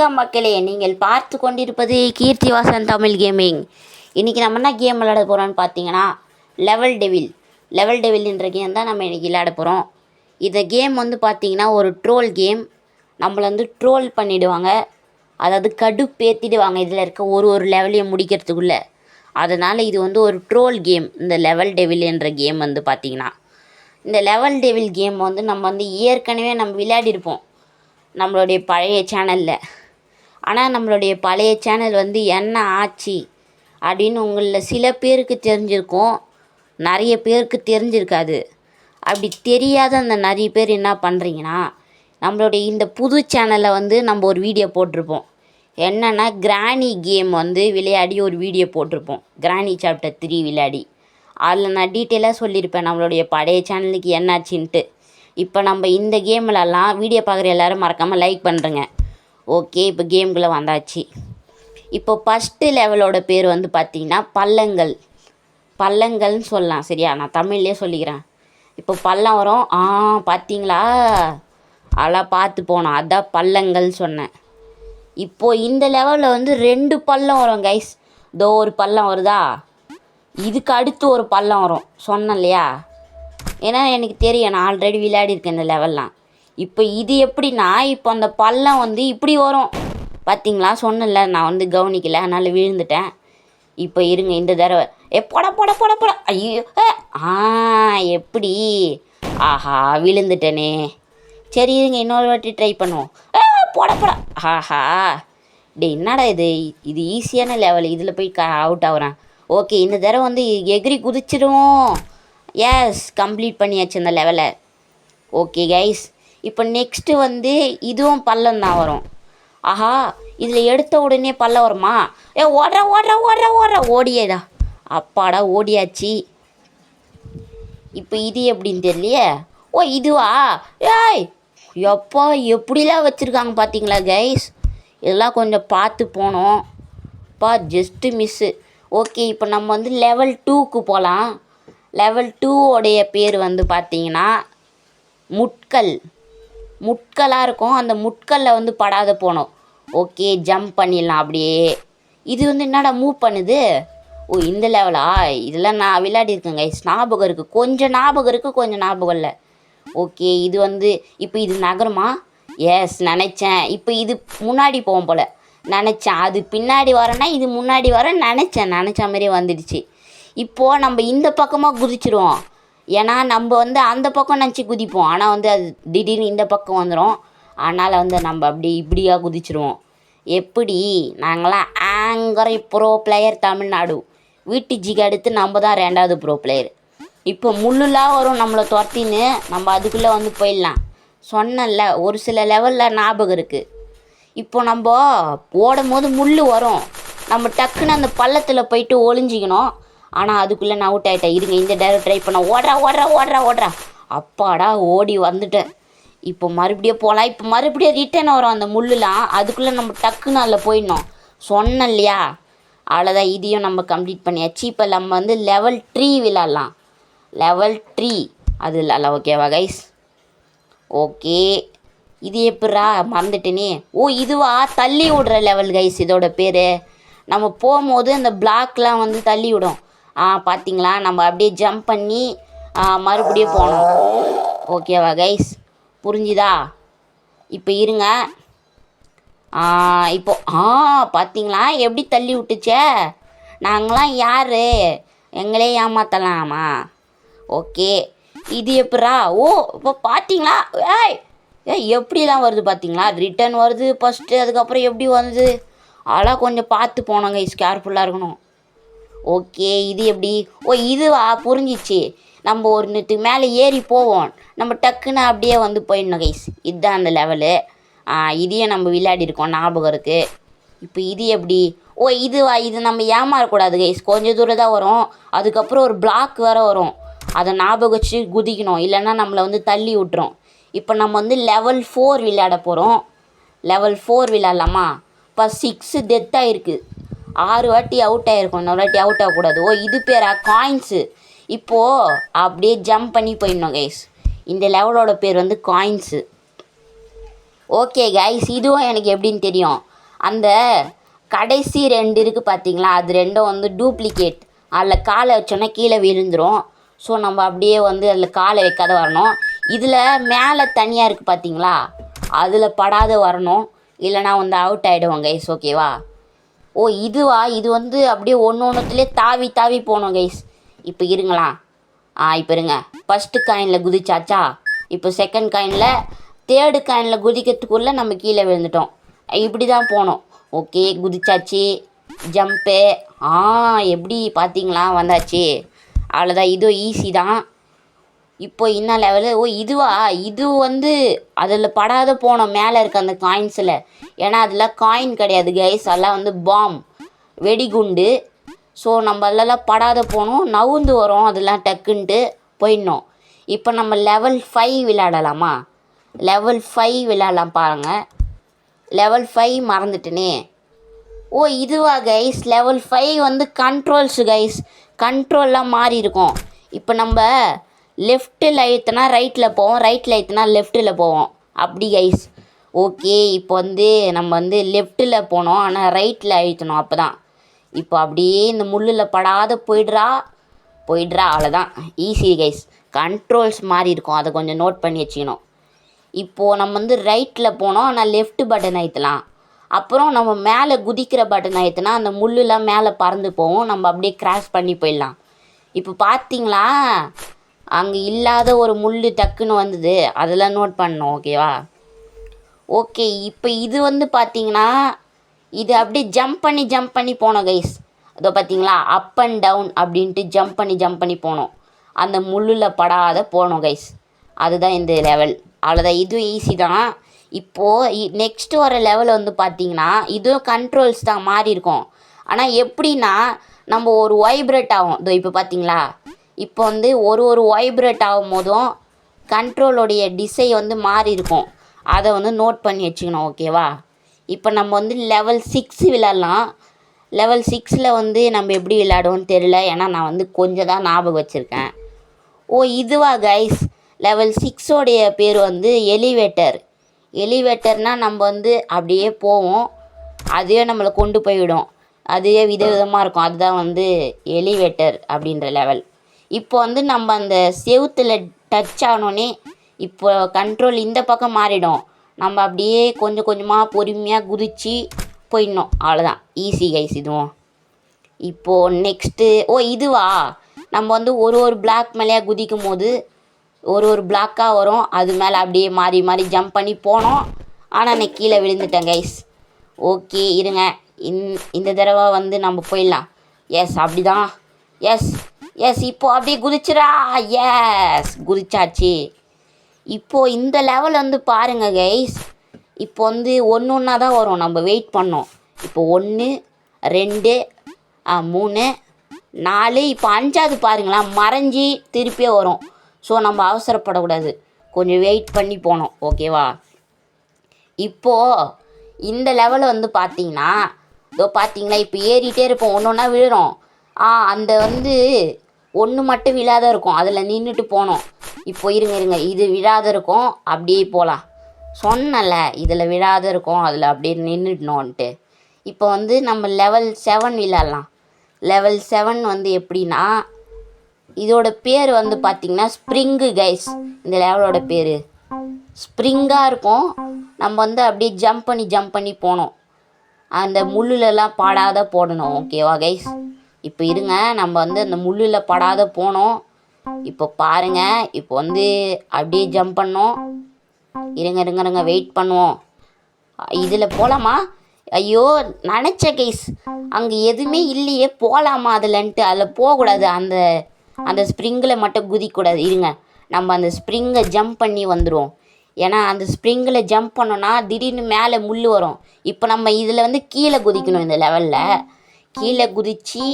வணக்கம் மக்களே, நீங்கள் பார்த்து கொண்டிருப்பது கீர்த்திவாசன் தமிழ் கேமிங். இன்றைக்கி நம்ம என்ன கேம் விளையாட போகிறோன்னு பார்த்தீங்கன்னா லெவல் டெவில்ன்ற கேம் தான் நம்ம இன்றைக்கி விளையாட போகிறோம். இந்த கேம் வந்து பார்த்திங்கன்னா ஒரு ட்ரோல் கேம். நம்மளை வந்து ட்ரோல் பண்ணிவிடுவாங்க, அதாவது கடுப்பேற்றிடுவாங்க இதில் இருக்க ஒரு லெவலையும் முடிக்கிறதுக்குள்ளே. அதனால் இது வந்து ஒரு ட்ரோல் கேம். இந்த லெவல் டெவில் என்ற கேம் வந்து பார்த்திங்கன்னா இந்த லெவல் டெவில் கேம் வந்து நம்ம வந்து ஏற்கனவே நம்ம விளையாடிருப்போம் நம்மளுடைய பழைய சேனலில். ஆனால் நம்மளுடைய பழைய சேனல் வந்து என்ன ஆச்சு அப்படின்னு உங்களில் சில பேருக்கு தெரிஞ்சிருக்கும், நிறைய பேருக்கு தெரிஞ்சிருக்காது. அப்படி தெரியாத அந்த நிறைய பேர் என்ன பண்ணுறீங்கன்னா, நம்மளுடைய இந்த புது சேனலில் வந்து நம்ம ஒரு வீடியோ போட்டிருப்போம். என்னென்னா கிராணி கேம் வந்து விளையாடி ஒரு வீடியோ போட்டிருப்போம், கிராணி சாப்டர் 3 விளையாடி. அதில் நான் டீட்டெயிலாக சொல்லியிருப்பேன் நம்மளுடைய பழைய சேனலுக்கு என்னாச்சுன்ட்டு. இப்போ நம்ம இந்த கேம்லலாம் வீடியோ பார்க்குற எல்லோரும் மறக்காமல் லைக் பண்ணுறேங்க. ஓகே, இப்போ கேமுக்குள்ளே வந்தாச்சு. இப்போ ஃபஸ்ட்டு லெவலோட பேர் வந்து பார்த்திங்கன்னா பள்ளங்கள்னு சொல்லலாம். சரியா, நான் தமிழ்லேயே சொல்லிக்கிறேன். இப்போ பள்ளம் வரும். பார்த்தீங்களா, அதெல்லாம் பார்த்து போனோம், அதான் பள்ளங்கள் சொன்னேன். இப்போது இந்த லெவலில் வந்து 2 பள்ளம் வரும் கைஸ். இதோ ஒரு பள்ளம் வருதா, இதுக்கு அடுத்து ஒரு பள்ளம் வரும் சொன்னேன் இல்லையா. ஏன்னா எனக்கு தெரியும், நான் ஆல்ரெடி விளையாடிருக்கேன் இந்த லெவல்லாம். இப்போ இது எப்படின்னா, இப்போ அந்த பள்ளம் வந்து இப்படி வரும் பார்த்தீங்களா, சொன்னல நான் வந்து கவனிக்கலை, அதனால் விழுந்துட்டேன். இப்போ இருங்க, இந்த தடவை போட ஐயோ எப்படி, ஆஹா விழுந்துட்டேனே. சரி இருங்க, இன்னொரு வாட்டி ட்ரை பண்ணுவோம். போட ஆஹா என்னடா இது ஈஸியான லெவல், இதில் போய் அவுட் ஆகுறேன். ஓகே, இந்த தடவை வந்து எகிரி குதிச்சிடுவோம். எஸ், கம்ப்ளீட் பண்ணியாச்சு அந்த லெவலை. ஓகே கைஸ், இப்போ நெக்ஸ்ட்டு வந்து இதுவும் பள்ளம் தான் வரும். ஆஹா, இதில் எடுத்த உடனே பள்ளம் வருமா? ஓடுற ஓடியேடா, அப்பாடா ஓடியாச்சு. இப்போ இது எப்படின்னு தெரியலையே. இதுவா? எப்பா எப்படிலாம் வச்சுருக்காங்க பார்த்தீங்களா கைஸ். இதெல்லாம் கொஞ்சம் பார்த்து போனோம் ஜஸ்ட்டு மிஸ்ஸு. ஓகே, இப்போ நம்ம வந்து லெவல் 2க்கு போகலாம். லெவல் 2 பேர் வந்து பார்த்திங்கன்னா முட்களாக இருக்கும். அந்த முட்களில் வந்து படாத போனோம். ஓகே, ஜம்ப் பண்ணிடலாம் அப்படியே. இது வந்து என்னடா மூவ் பண்ணுது. இந்த லெவலா, இதெல்லாம் நான் விளையாடிருக்கேன் கைஸ், ஞாபகம் இருக்குது, கொஞ்சம் ஞாபகம் இருக்குது, கொஞ்சம் ஞாபகம் இல்லை. ஓகே, இது வந்து இப்போ இது நகரமா? எஸ், நினச்சேன். இப்போ இது முன்னாடி போவோம் போல் நினச்சேன், அது பின்னாடி வரேன்னா இது முன்னாடி வரேன்னு நினச்ச மாதிரியே வந்துடுச்சு. இப்போது நம்ம இந்த பக்கமாக குதிச்சிடுவோம். ஏன்னா நம்ம வந்து அந்த பக்கம் நினச்சி குதிப்போம், ஆனால் வந்து அது திடீர்னு இந்த பக்கம் வந்துடும். அதனால் வந்து நம்ம அப்படி இப்படியாக குதிச்சிடுவோம். எப்படி, நாங்களாம் ஆங்கரை ப்ரோ பிளேயர் தமிழ்நாடு, வீட்டு ஜிக்கு அடுத்து நம்ம தான் 2வது ப்ரோ பிளேயர். இப்போ முள்ளுலாம் வரும் நம்மளை துரத்தின்னு, நம்ம அதுக்குள்ளே வந்து போயிடலாம். சொன்னல ஒரு சில லெவலில் ஞாபகம் இருக்குது. இப்போ நம்ம ஓடும் போது முள் வரும், நம்ம டக்குன்னு அந்த பள்ளத்தில் போயிட்டு ஒளிஞ்சிக்கணும். ஆனால் அதுக்குள்ளே நான் அவுட் ஆகிட்டேன். இருங்க, இந்த டேரை ட்ரை பண்ண. ஓடுறா அப்பாடா ஓடி வந்துட்டேன். இப்போ மறுபடியும் போகலாம். இப்போ மறுபடியும் ரிட்டர்ன் வரும் அந்த முள்ளுலாம், அதுக்குள்ளே நம்ம டக்குன்னு அதில் போயிடணும். சொன்னேன் இல்லையா, அவ்வளோதான். இதையும் நம்ம கம்ப்ளீட் பண்ணியாச்சு. இப்போ நம்ம வந்து லெவல் 3 விளாட்லாம். லெவல் 3 அது விளாட்லாம். ஓகேவா கைஸ்? ஓகே, இது எப்படா மறந்துட்டேனே. இதுவா, தள்ளி விடுற லெவல் கைஸ் இதோட பேர். நம்ம போகும்போது அந்த பிளாக்லாம் வந்து தள்ளி விடும். பார்த்தீங்களா, நம்ம அப்படியே ஜம்ப் பண்ணி மறுபடியும் போகணும். ஓகேவா கைஸ், புரிஞ்சுதா? இப்போ இருங்க, இப்போ பார்த்தீங்களா எப்படி தள்ளி விட்டுச்சே. நாங்களாம் யார், எங்களே ஏமாற்றலாமா? ஓகே, இது எப்படா? இப்போ பார்த்தீங்களா, எப்படிலாம் வருது பார்த்தீங்களா, ரிட்டன் வருது ஃபஸ்ட்டு, அதுக்கப்புறம் எப்படி வருது, அதெல்லாம் கொஞ்சம் பார்த்து போனோங்க, கேர்ஃபுல்லாக இருக்கணும். ஓகே, இது எப்படி? இதுவா, புரிஞ்சிச்சு. நம்ம ஒரு நேரத்துக்கு மேலே ஏறி போவோம், நம்ம டக்குன்னு அப்படியே வந்து போயிடணும் கைஸ். இதுதான் அந்த லெவலு. இதையும் நம்ம விளையாடிருக்கோம், ஞாபகம் இருக்குது. இப்போ இது எப்படி? இதுவா, இது நம்ம ஏமாறக்கூடாது கைஸ், கொஞ்சம் தூரம் தான் வரும், அதுக்கப்புறம் ஒரு பிளாக் வேறு வரும், அதை ஞாபகம் வச்சு குதிக்கணும், இல்லைன்னா நம்மளை வந்து தள்ளி விட்டுரும். இப்போ நம்ம வந்து லெவல் 4 விளையாட போகிறோம். லெவல் 4 விளையாடலாமா? இப்போ 6 டெத்தாக இருக்குது, 6 வாட்டி அவுட் ஆகிருக்கும், இன்னொரு வாட்டி அவுட் ஆகக்கூடாது. இது பேரா காயின்ஸு. இப்போது அப்படியே ஜம்ப் பண்ணி போயிடணும் கைஸ். இந்த லெவலோட பேர் வந்து காயின்ஸு. ஓகே கைஸ், இதுவும் எனக்கு எப்படின்னு தெரியும். அந்த கடைசி 2 இருக்குது பார்த்தீங்களா, அது 2ம் வந்து டூப்ளிகேட். அதில் காலை வச்சோன்னா கீழே விழுந்துடும். ஸோ நம்ம அப்படியே வந்து அதில் காலை வைக்காத வரணும். இதில் மேலே தனியாக இருக்குது பார்த்தீங்களா, அதில் படாத வரணும். இல்லைனா வந்து அவுட் ஆகிடுவோம் கைஸ். ஓகேவா? ஓ இதுவா, இது வந்து அப்படியே ஒன்றுத்துலேயே தாவி தாவி போகணும் கைஸ். இப்போ இருங்களா, இப்போ இருங்க. ஃபஸ்ட்டு காயினில் குதிச்சாச்சா, இப்போ செகண்ட் காயினில், தேர்டு காயினில் குதிக்கிறதுக்குள்ளே நம்ம கீழே விழுந்துட்டோம். இப்படி தான் போகணும். ஓகே குதிச்சாச்சு, ஜம்ப்பு. எப்படி பார்த்தீங்களா, வந்தாச்சு. அவ்வளோதான், இதுவும் ஈஸி தான். இப்போ என்ன லெவலு? ஓ இதுவா, இது வந்து அதில் படாத போனோம் மேலே இருக்க அந்த காயின்ஸில். ஏன்னா அதில் காயின் கிடையாது கைஸ், அதெல்லாம் வந்து பாம், வெடிகுண்டு. ஸோ நம்ம அதெல்லாம் படாத போனோம், நவுந்து வரும் அதெல்லாம் டக்குன்ட்டு போயிடணும். இப்போ நம்ம லெவல் 5 விளையாடலாமா? லெவல் 5 விளையாடலாம் பாருங்கள். லெவல் 5 மறந்துட்டேனே. ஓ இதுவா கைஸ், லெவல் 5 வந்து கண்ட்ரோல்ஸு கைஸ். கண்ட்ரோல்லாம் மாறி இருக்கும். இப்போ நம்ம லெஃப்ட்டில் அழுத்தினா ரைட்டில் போவோம், ரைட்டில் அழுத்தினா லெஃப்ட்டில் போவோம், அப்படி கைஸ். ஓகே இப்போ வந்து நம்ம வந்து லெஃப்ட்டில் போனோம், ஆனால் ரைட்டில் அழுத்தணும் அப்போ தான். இப்போ அப்படியே இந்த முள்ளில் படாத போயிடுறா, அவ்வளோதான். Easy guys. கண்ட்ரோல்ஸ் மாறி இருக்கும், அதை கொஞ்சம் நோட் பண்ணி வச்சுக்கணும். இப்போது நம்ம வந்து ரைட்டில் போனோம், ஆனால் லெஃப்ட் பட்டன் அழுத்தலாம். அப்புறம் நம்ம மேலே குதிக்கிற பட்டன் அழுத்தினா அந்த முள்ளெலாம் மேலே பறந்து போகும், நம்ம அப்படியே கிராஸ் பண்ணி போயிடலாம். இப்போ பார்த்தீங்களா, அங்கே இல்லாத ஒரு முள் டக்குன்னு வந்தது, அதெல்லாம் நோட் பண்ணணும். ஓகேவா? ஓகே இப்போ இது வந்து பார்த்தீங்கன்னா, இது அப்படியே ஜம்ப் பண்ணி போனோம் கைஸ். அதோ பார்த்தீங்களா, அப் அண்ட் டவுன் அப்படின்ட்டு ஜம்ப் பண்ணி போனோம். அந்த முள்ளில் படாத போனோம் கைஸ். அதுதான் இந்த லெவல். அவ்வளோதான், இதுவும் ஈஸி தான். இப்போது நெக்ஸ்ட்டு வர லெவல் வந்து பார்த்தீங்கன்னா, இதுவும் கண்ட்ரோல்ஸ் தான் மாறி இருக்கும். ஆனால் எப்படின்னா, நம்ம ஒரு வைப்ரேட் ஆகும். இதோ இப்போ பார்த்தீங்களா, இப்போ வந்து ஒரு வைப்ரேட் ஆகும் போதும் கண்ட்ரோலோடைய டிசை வந்து மாறி இருக்கும். அதை வந்து நோட் பண்ணி வச்சுக்கணும். ஓகேவா? இப்போ நம்ம வந்து லெவல் 6 விளையாடலாம். லெவல் 6ல் வந்து நம்ம எப்படி விளையாடுவோன்னு தெரியல, ஏன்னா நான் வந்து கொஞ்சம் தான் ஞாபகம் வச்சுருக்கேன். ஓ இதுவா கைஸ், லெவல் 6ஓடைய பேர் வந்து எலிவேட்டர். எலிவேட்டர்னால் நம்ம வந்து அப்படியே போவோம், அதுவே நம்மளை கொண்டு போய்விடும். அதுவே விதவிதமாக இருக்கும், அதுதான் வந்து எலிவேட்டர் அப்படின்ற லெவல். இப்போ வந்து நம்ம அந்த செவுத்தில் டச் ஆனோடனே இப்போ கண்ட்ரோல் இந்த பக்கம் மாறிடும். நம்ம அப்படியே கொஞ்சம் கொஞ்சமாக பொறுமையாக குதித்து போயிடணும். அவ்வளோதான், ஈஸி கைஸ் இதுவும். இப்போது நெக்ஸ்ட்டு, ஓ இதுவா, நம்ம வந்து ஒரு பிளாக் மேலேயே குதிக்கும் போது ஒரு பிளாக்காக வரும், அது மேலே அப்படியே மாறி மாறி ஜம்ப் பண்ணி போனோம். ஆனால் நான் கீழே விழுந்துட்டேன் கைஸ். ஓகே இருங்க, இந்த தடவை வந்து நம்ம போயிடலாம். எஸ் அப்படி தான், எஸ் இப்போது அப்படியே குதிச்சிடா. எஸ் குதிச்சாச்சு. இப்போது இந்த லெவல் வந்து பாருங்கள் கைஸ், இப்போ வந்து ஒன்றா தான் வரும், நம்ம வெயிட் பண்ணோம். இப்போ 1 2 3 4, இப்போ 5ஆவது பாருங்களா, மறைஞ்சி திருப்பியே வரும். ஸோ நம்ம அவசரப்படக்கூடாது, கொஞ்சம் வெயிட் பண்ணி போகணும். ஓகேவா? இப்போது இந்த லெவலை வந்து பார்த்தீங்கன்னா, இதோ பார்த்தீங்களா, இப்போ ஏறிட்டே இருப்போம், ஒன்றா விழுறோம். அந்த வந்து ஒன்று மட்டும் விழாத இருக்கும், அதில் நின்றுட்டு போனோம். இப்போ இருங்க, இது விழாத இருக்கும், அப்படியே போகலாம். சொன்னல, இதில் விழாத இருக்கும், அதில் அப்படியே நின்றுடணுன்ட்டு. இப்போ வந்து நம்ம லெவல் 7 விளையாடலாம். லெவல் 7 வந்து எப்படின்னா, இதோட பேர் வந்து பார்த்திங்கன்னா ஸ்ப்ரிங்கு கைஸ். இந்த லெவலோட பேர் ஸ்ப்ரிங்காக இருக்கும். நம்ம வந்து அப்படியே ஜம்ப் பண்ணி போகணும், அந்த முள்ளுலலாம் படாத போடணும். ஓகேவா கைஸ்? இப்போ இருங்க, நம்ம வந்து அந்த முள்ளில் படாத போனோம். இப்போ பாருங்கள், இப்போ வந்து அப்படியே ஜம்ப் பண்ணோம். இருங்க வெயிட் பண்ணுவோம். இதில் போகலாமா? ஐயோ நினச்ச கைஸ், அங்கே எதுவுமே இல்லையே, போகலாமா அதில்ன்ட்டு. அதில் போகக்கூடாது, அந்த ஸ்ப்ரிங்கில் மட்டும் குதிக்கக்கூடாது. இருங்க, நம்ம அந்த ஸ்ப்ரிங்கை ஜம்ப் பண்ணி வந்துடுவோம். ஏன்னா அந்த ஸ்ப்ரிங்கில் ஜம்ப் பண்ணோன்னா திடீர்னு மேலே முள் வரும். இப்போ நம்ம இதில் வந்து கீழே குதிக்கணும். இந்த லெவலில் கீழே குதித்து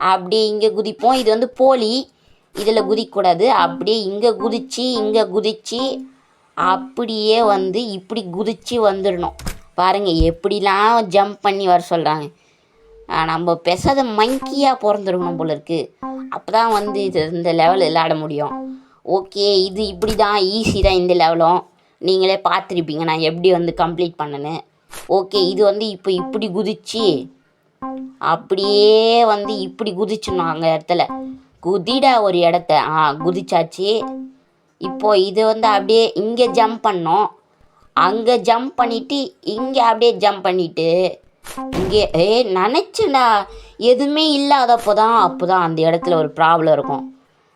அப்படியே இங்கே குதிப்போம். இது வந்து போலி, இதில் குதிக்கக்கூடாது. அப்படியே இங்கே குதித்து அப்படியே வந்து இப்படி குதித்து வந்துடணும். பாருங்கள் எப்படிலாம் ஜம்ப் பண்ணி வர சொல்கிறாங்க. நம்ம பெசாத மங்கியாக பிறந்துருக்கணும் போல இருக்குது, அப்போ தான் வந்து இந்த லெவல் விளையாட முடியும். ஓகே, இது இப்படி தான், ஈஸி தான். இந்த லெவலும் நீங்களே பார்த்துருப்பீங்க நான் எப்படி வந்து கம்ப்ளீட் பண்ணேன்னு. ஓகே இது வந்து இப்போ இப்படி குதிச்சு அப்படியே வந்து இப்படி குதிச்சிடணும் அங்கே இடத்துல. குதிடா ஒரு இடத்த குதிச்சாச்சு. இப்போ இது வந்து அப்படியே இங்கே ஜம்ப் பண்ணோம், அங்கே ஜம்ப் பண்ணிவிட்டு இங்கே அப்படியே ஜம்ப் பண்ணிவிட்டு இங்கே நினச்சேன்டா எதுவுமே இல்லாதப்போ தான் அந்த இடத்துல ஒரு ப்ராப்ளம் இருக்கும்.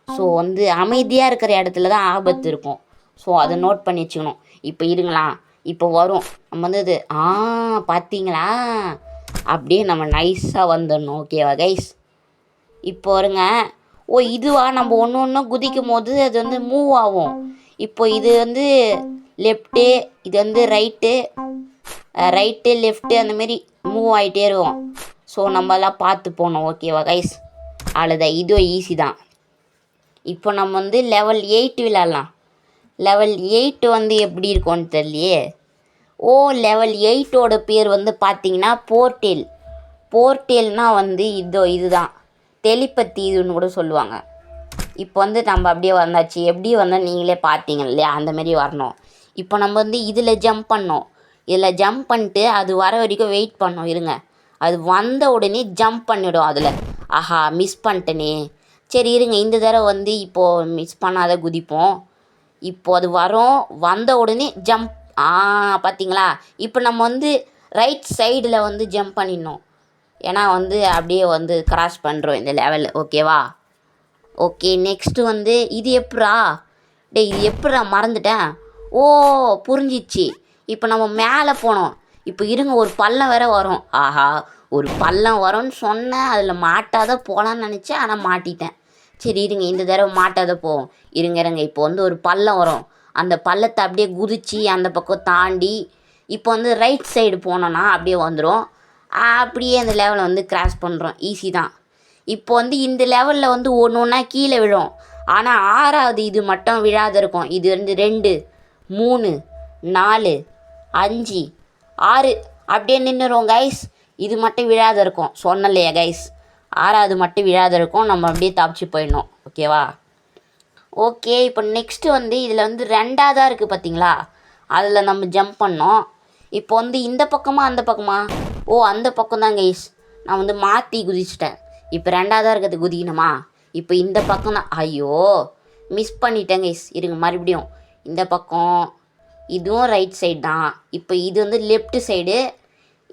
ஸோ வந்து அமைதியாக இருக்கிற இடத்துல தான் ஆபத்து இருக்கும். ஸோ அதை நோட் பண்ணி வச்சுக்கணும். இப்போ இருங்களா, இப்போ வரும் நம்ம வந்து இது பார்த்தீங்களா, அப்படியே நம்ம நைஸாக வந்துடணும். ஓகேவா கைஸ்? இப்போ வருங்க. இதுவா நம்ம ஒன்று ஒன்று குதிக்கும் போது அது வந்து மூவ் ஆகும். இப்போ இது வந்து லெஃப்ட்டு, இது வந்து ரைட்டு லெஃப்ட்டு அந்தமாரி மூவ் ஆகிட்டே இருக்கும். ஸோ நம்மலாம் பார்த்து போகணும். ஓகேவா கைஸ்? அவ்வளோதான், இதுவும் ஈஸி தான். இப்போ நம்ம வந்து லெவல் 8 விளையாடலாம். லெவல் 8 வந்து எப்படி இருக்கும்னு தெரியலையே. லெவல் 8ஓட பேர் வந்து பார்த்தீங்கன்னா போர்ட்டேல்னால் வந்து இதுதான் டெலிபதி இதுன்னு கூட சொல்லுவாங்க. இப்போ வந்து நம்ம அப்படியே வந்தாச்சு. எப்படி வந்தால் நீங்களே பார்த்தீங்க இல்லையா, அந்தமாரி வரணும். இப்போ நம்ம வந்து இதில் ஜம்ப் பண்ணோம். இதில் ஜம்ப் பண்ணிட்டு அது வர வரைக்கும் வெயிட் பண்ணோம். இருங்க, அது வந்த உடனே ஜம்ப் பண்ணிவிடும் அதில். மிஸ் பண்ணிட்டேனே. சரி இருங்க, இந்த தடவை வந்து இப்போது மிஸ் பண்ணாத குதிப்போம். இப்போ அது வரும், வந்த உடனே ஜம்ப். பார்த்தீங்களா? இப்போ நம்ம வந்து ரைட் சைடில் வந்து ஜம்ப் பண்ணிடணும். ஏன்னா வந்து அப்படியே வந்து கிராஸ் பண்ணுறோம் இந்த லெவல். ஓகேவா? ஓகே, நெக்ஸ்ட்டு வந்து இது எப்படா மறந்துட்டேன். புரிஞ்சிச்சு. இப்போ நம்ம மேலே போனோம். இப்போ இருங்க, ஒரு பள்ளம் வேற வரும். ஒரு பள்ளம் வரும்னு சொன்னேன், அதில் மாட்டாத போகலான்னு நினச்சேன், ஆனால் மாட்டிட்டேன். சரி இருங்க, இந்த தடவை மாட்டாத போவோம். இருங்க, இப்போ வந்து ஒரு பள்ளம் வரும். அந்த பள்ளத்தை அப்படியே குதிச்சு அந்த பக்கம் தாண்டி இப்போ வந்து ரைட் சைடு போனோன்னா அப்படியே வந்துடும். அப்படியே அந்த லெவலை வந்து கிராஸ் பண்ணுறோம். ஈஸி தான். இப்போ வந்து இந்த லெவலில் வந்து ஒன்று ஒன்றா கீழே விழும். ஆனால் 6வது இது மட்டும் விழாத இருக்கும். இது வந்து 2, 3, 4, 5, 6 அப்படியே நின்றுரும் கைஸ். இது மட்டும் விழாத இருக்கும். சொன்னலையா கைஸ், 6வது மட்டும் விழாத இருக்கும். நம்ம அப்படியே தப்பிச்சு போயிடணும். ஓகேவா? ஓகே, இப்போ நெக்ஸ்ட்டு வந்து இதில் வந்து 2ஆவதாக இருக்குது பார்த்தீங்களா, அதில் நம்ம ஜம்ப் பண்ணோம். இப்போ வந்து இந்த பக்கமா அந்த பக்கமா? அந்த பக்கம் தான் கைஸ். நான் வந்து மாற்றி குதிச்சிட்டேன். இப்போ 2ஆவதாக இருக்கிறது குதிக்கணுமா? இப்போ இந்த பக்கம் தான். ஐயோ, மிஸ் பண்ணிட்டேன் கைஸ். இருங்க, மறுபடியும் இந்த பக்கம். இதுவும் ரைட் சைடு தான். இப்போ இது வந்து லெஃப்ட் சைடு,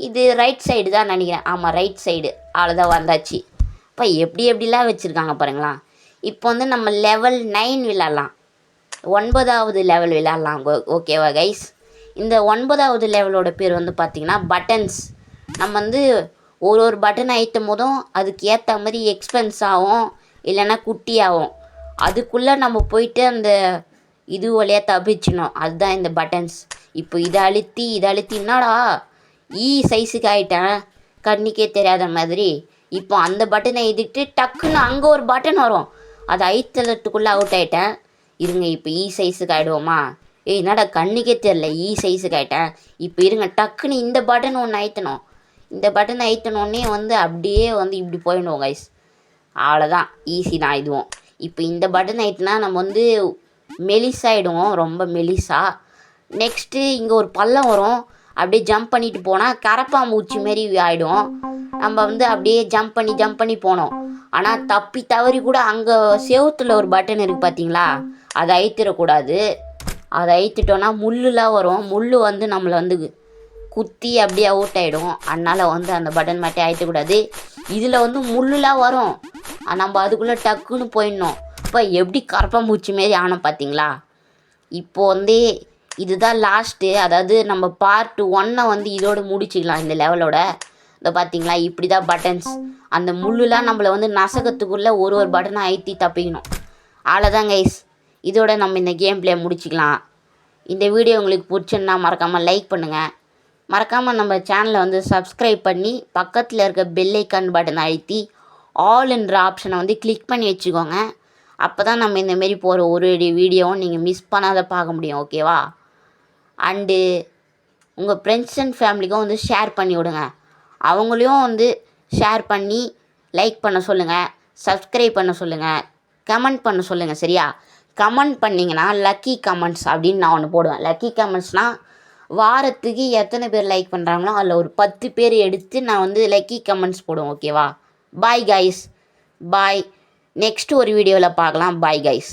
இது ரைட் சைடு தான் நினைக்கிறேன். ஆமாம், ரைட் சைடு. அவ்வளோதான், வந்தாச்சு. இப்போ எப்படிலாம் வச்சுருக்காங்க பாருங்களா. இப்போ வந்து நம்ம லெவல் 9 விளையாடலாம். 9வது லெவல் விளையாடலாம். ஓகேவா கைஸ்? இந்த 9வது லெவலோட பேர் வந்து பார்த்திங்கன்னா பட்டன்ஸ். நம்ம வந்து ஒரு பட்டன் ஐட்டும் போதும் அதுக்கு ஏற்ற மாதிரி எக்ஸ்பென்ஸ் ஆகும், இல்லைன்னா குட்டி ஆகும். அதுக்குள்ளே நம்ம போயிட்டு அந்த இது வழியாக தப்பிச்சிடணும். அதுதான் இந்த பட்டன்ஸ். இப்போ இதை அழுத்தி என்னடா சைஸுக்கு ஆகிட்டேன், கண்ணுக்கே தெரியாத மாதிரி. இப்போ அந்த பட்டனை எதிர்த்து டக்குன்னு அங்கே ஒரு பட்டன் வரும், அதை ஐத்தலத்துக்குள்ளே அவுட் ஆகிட்டேன். இருங்க, இப்போ சைஸுக்கு ஆகிடுவோமா? என்னடா கண்ணுக்கே தெரில, சைஸுக்கு ஆகிட்டேன். இப்போ இருங்க, டக்குன்னு இந்த பட்டன் ஒன்று ஐத்தணும். இந்த பட்டன் ஐத்தனோடனே வந்து அப்படியே வந்து இப்படி போயிடுவோம் கைஸ். அவ்வளோதான், ஈஸி தான் இதுவும். இப்போ இந்த பட்டன் ஐட்டுனா நம்ம வந்து மெலிசாயிடுவோம், ரொம்ப மெலிசா. நெக்ஸ்ட்டு இங்கே ஒரு பள்ளம் வரும். அப்படியே ஜம்ப் பண்ணிட்டு போனால் கரப்பாம்பூச்சி மாரி ஆகிடும். நம்ம வந்து அப்படியே ஜம்ப் பண்ணி போனோம். ஆனால் தப்பி தவறி கூட அங்கே செவுத்தில் ஒரு பட்டன் இருக்குது பார்த்தீங்களா, அதை அழுத்திடக்கூடாது. அதை அழுத்திட்டோன்னா முள்ளுலாம் வரும். முள் வந்து நம்மளை வந்து குத்தி அப்படியே அவுட் ஆகிடும். அதனால் வந்து அந்த பட்டன் மட்டும் அழுத்தக்கூடாது. இதில் வந்து முள்ளுலாம் வரும், நம்ம அதுக்குள்ளே டக்குன்னு போயிடணும். இப்போ எப்படி கரப்பாம்பூச்சி மாரி ஆனோம் பார்த்தீங்களா. இப்போ வந்து இதுதான் லாஸ்ட்டு. அதாவது நம்ம பார்ட் 1 வந்து இதோடு முடிச்சிக்கலாம் இந்த லெவலோட. இதை பார்த்தீங்களா, இப்படி தான் பட்டன்ஸ். அந்த முள்ளுலாம் நம்மளை வந்து நசகத்துக்குள்ளே ஒரு பட்டனை அழுத்தி தப்பிக்கணும். அவ்வளோதான் கைஸ், இதோட நம்ம இந்த கேம் பிளே முடிச்சிக்கலாம். இந்த வீடியோ உங்களுக்கு பிடிச்சுன்னா மறக்காமல் லைக் பண்ணுங்கள். மறக்காமல் நம்ம சேனலை வந்து சப்ஸ்கிரைப் பண்ணி பக்கத்தில் இருக்க பெல் ஐக்கான் பட்டனை அழுத்தி ஆல்ன்ற ஆப்ஷனை வந்து கிளிக் பண்ணி வச்சுக்கோங்க. அப்போ தான் நம்ம இந்தமாரி போகிற ஒரு வீடியோவும் நீங்கள் மிஸ் பண்ணாத பார்க்க முடியும். ஓகேவா? அண்டு உங்கள் ஃப்ரெண்ட்ஸ் அண்ட் ஃபேமிலிக்கும் வந்து ஷேர் பண்ணி விடுங்க. அவங்களையும் வந்து ஷேர் பண்ணி லைக் பண்ண சொல்லுங்கள், சப்ஸ்கிரைப் பண்ண சொல்லுங்கள், கமெண்ட் பண்ண சொல்லுங்கள். சரியா? கமெண்ட் பண்ணிங்கன்னா லக்கி கமெண்ட்ஸ் அப்படின்னு நான் ஒன்று போடுவேன். லக்கி கமெண்ட்ஸ்னால் வாரத்துக்கு எத்தனை பேர் லைக் பண்ணுறாங்களோ அதில் ஒரு 10 பேர் எடுத்து நான் வந்து லைக்கி கமெண்ட்ஸ் போடுவேன். ஓகேவா? பாய் கைஸ், பாய். நெக்ஸ்ட் ஒரு வீடியோவில் பார்க்கலாம். Bye guys.